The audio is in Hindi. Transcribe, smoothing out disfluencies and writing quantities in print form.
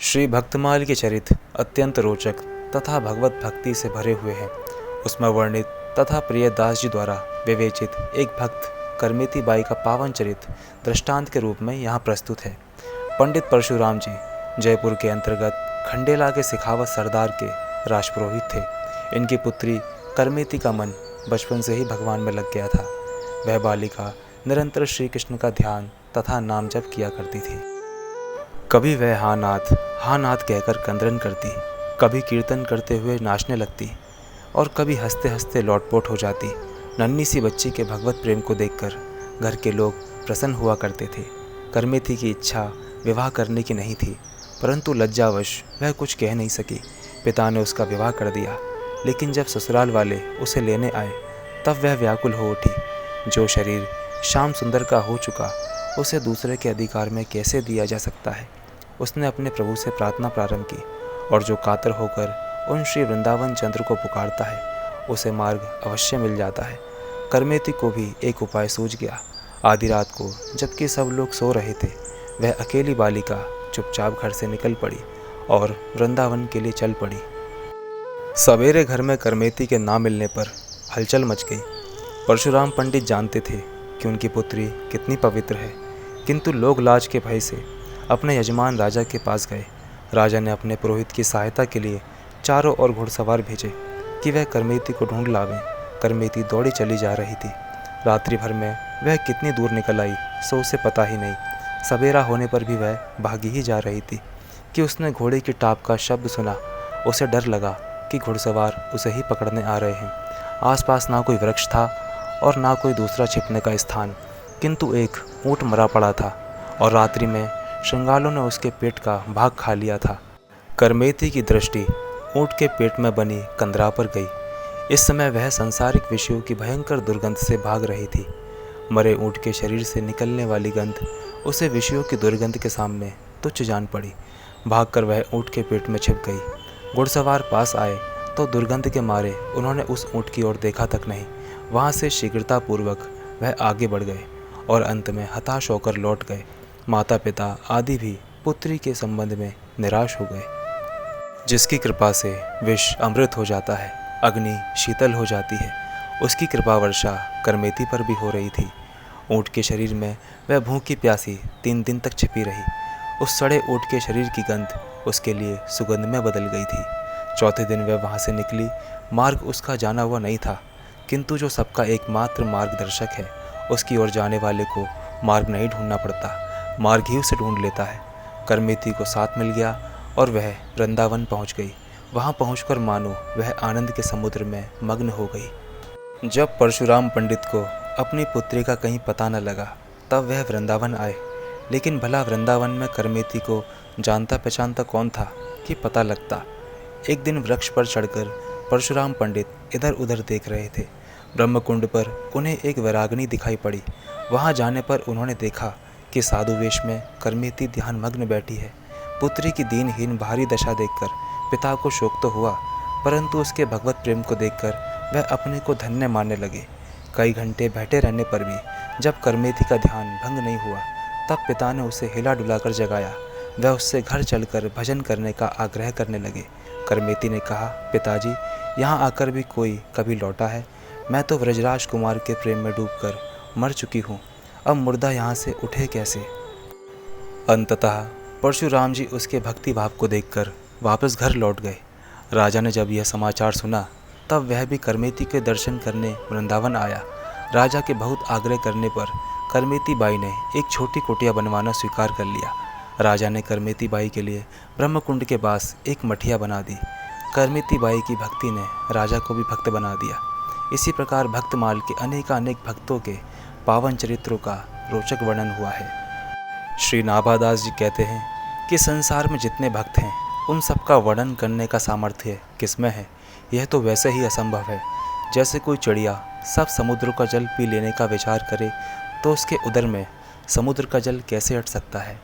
श्री भक्तमाल के चरित्र अत्यंत रोचक तथा भगवत भक्ति से भरे हुए हैं। उसमें वर्णित तथा प्रियदास जी द्वारा विवेचित एक भक्त करमेती बाई का पावन चरित्र दृष्टांत के रूप में यहाँ प्रस्तुत है। पंडित परशुराम जी जयपुर के अंतर्गत खंडेला के सिखावत सरदार के राजपुरोहित थे। इनकी पुत्री करमेती का मन बचपन से ही भगवान में लग गया था। वह बालिका निरंतर श्री कृष्ण का ध्यान तथा नाम जप किया करती थी। कभी वह हाँ नाथ कहकर कंदरन करती, कभी कीर्तन करते हुए नाचने लगती और कभी हंसते हंसते लौटपोट हो जाती। नन्ही सी बच्ची के भगवत प्रेम को देखकर घर के लोग प्रसन्न हुआ करते थे। करमेती की इच्छा विवाह करने की नहीं थी, परंतु लज्जावश वह कुछ कह नहीं सकी। पिता ने उसका विवाह कर दिया, लेकिन जब ससुराल वाले उसे लेने आए तब वह व्याकुल हो उठी। जो शरीर श्याम सुंदर का हो चुका उसे दूसरे के अधिकार में कैसे दिया जा सकता है। उसने अपने प्रभु से प्रार्थना प्रारंभ की और जो कातर होकर उन श्री वृंदावन चंद्र को पुकारता है उसे मार्ग अवश्य मिल जाता है। करमेती को भी एक उपाय सूझ गया। आधी रात को जबकि सब लोग सो रहे थे, वह अकेली बालिका चुपचाप घर से निकल पड़ी और वृंदावन के लिए चल पड़ी। सवेरे घर में करमेती के ना मिलने पर हलचल मच गई। परशुराम पंडित जानते थे कि उनकी पुत्री कितनी पवित्र है, किंतु लोग लाज के भय से अपने यजमान राजा के पास गए। राजा ने अपने पुरोहित की सहायता के लिए चारों ओर घुड़सवार भेजे कि वह करमेती को ढूंढ लावें। करमेती दौड़ी चली जा रही थी। रात्रि भर में वह कितनी दूर निकल आई सो उसे पता ही नहीं। सवेरा होने पर भी वह भागी ही जा रही थी कि उसने घोड़े की टाप का शब्द सुना। उसे डर लगा कि घुड़सवार उसे ही पकड़ने आ रहे हैं। आसपास ना कोई वृक्ष था और ना कोई दूसरा छिपने का स्थान, किंतु एक ऊँट मरा पड़ा था और रात्रि में श्रृंगालों ने उसके पेट का भाग खा लिया था। करमेती की दृष्टि ऊँट के पेट में बनी कंदरा पर गई। इस समय वह सांसारिक विषयों की भयंकर दुर्गंध से भाग रही थी। मरे ऊँट के शरीर से निकलने वाली गंध उसे विषयों की दुर्गंध के सामने तुच्छ जान पड़ी। भागकर वह ऊँट के पेट में छिप गई। घुड़सवार पास आए तो दुर्गंध के मारे उन्होंने उस ऊँट की ओर देखा तक नहीं। वहाँ से शीघ्रतापूर्वक वह आगे बढ़ गए और अंत में हताश होकर लौट गए। माता पिता आदि भी पुत्री के संबंध में निराश हो गए। जिसकी कृपा से विष अमृत हो जाता है, अग्नि शीतल हो जाती है, उसकी कृपा वर्षा करमेती पर भी हो रही थी। ऊँट के शरीर में वह भूखी प्यासी 3 दिन तक छिपी रही। उस सड़े ऊँट के शरीर की गंध उसके लिए सुगंध में बदल गई थी। चौथे दिन वह वहाँ से निकली। मार्ग उसका जाना हुआ नहीं था, किंतु जो सबका एकमात्र मार्गदर्शक है उसकी ओर जाने वाले को मार्ग नहीं ढूंढना पड़ता, मार्ग ही उसे ढूंढ लेता है। करमेती को साथ मिल गया और वह वृंदावन पहुंच गई। वहां पहुंचकर मानो वह आनंद के समुद्र में मग्न हो गई। जब परशुराम पंडित को अपनी पुत्री का कहीं पता न लगा तब वह वृंदावन आए, लेकिन भला वृंदावन में करमेती को जानता पहचानता कौन था कि पता लगता। एक दिन वृक्ष पर चढ़कर परशुराम पंडित इधर उधर देख रहे थे। ब्रह्मकुंड पर उन्हें एक वैराग्नी दिखाई पड़ी। वहां जाने पर उन्होंने देखा कि साधु वेश में करमेती ध्यान मग्न बैठी है। पुत्री की दीनहीन भारी दशा देखकर पिता को शोक तो हुआ, परंतु उसके भगवत प्रेम को देखकर वह अपने को धन्य मानने लगे। कई घंटे बैठे रहने पर भी जब करमेती का ध्यान भंग नहीं हुआ तब पिता ने उसे हिला डुलाकर जगाया। वह उससे घर चलकर भजन करने का आग्रह करने लगे। करमेती ने कहा, पिताजी, यहाँ आकर भी कोई कभी लौटा है? मैं तो व्रजराज कुमार के प्रेम में डूबकर मर चुकी हूँ, अब मुर्दा यहाँ से उठे कैसे? अंततः परशुराम जी उसके भक्ति भाव को देखकर वापस घर लौट गए। राजा ने जब यह समाचार सुना तब वह भी करमेती के दर्शन करने वृंदावन आया। राजा के बहुत आग्रह करने पर करमेती बाई ने एक छोटी कुटिया बनवाना स्वीकार कर लिया। राजा ने करमेती बाई के लिए ब्रह्मकुंड के पास एक मठिया बना दी। करमेती बाई की भक्ति ने राजा को भी भक्त बना दिया। इसी प्रकार भक्तमाल के अनेकानेक भक्तों के पावन चरित्रों का रोचक वर्णन हुआ है। श्री नाभादास जी कहते हैं कि संसार में जितने भक्त हैं उन सबका वर्णन करने का सामर्थ्य किसमें है? यह तो वैसे ही असंभव है जैसे कोई चिड़िया सब समुद्र का जल पी लेने का विचार करे तो उसके उदर में समुद्र का जल कैसे अट सकता है।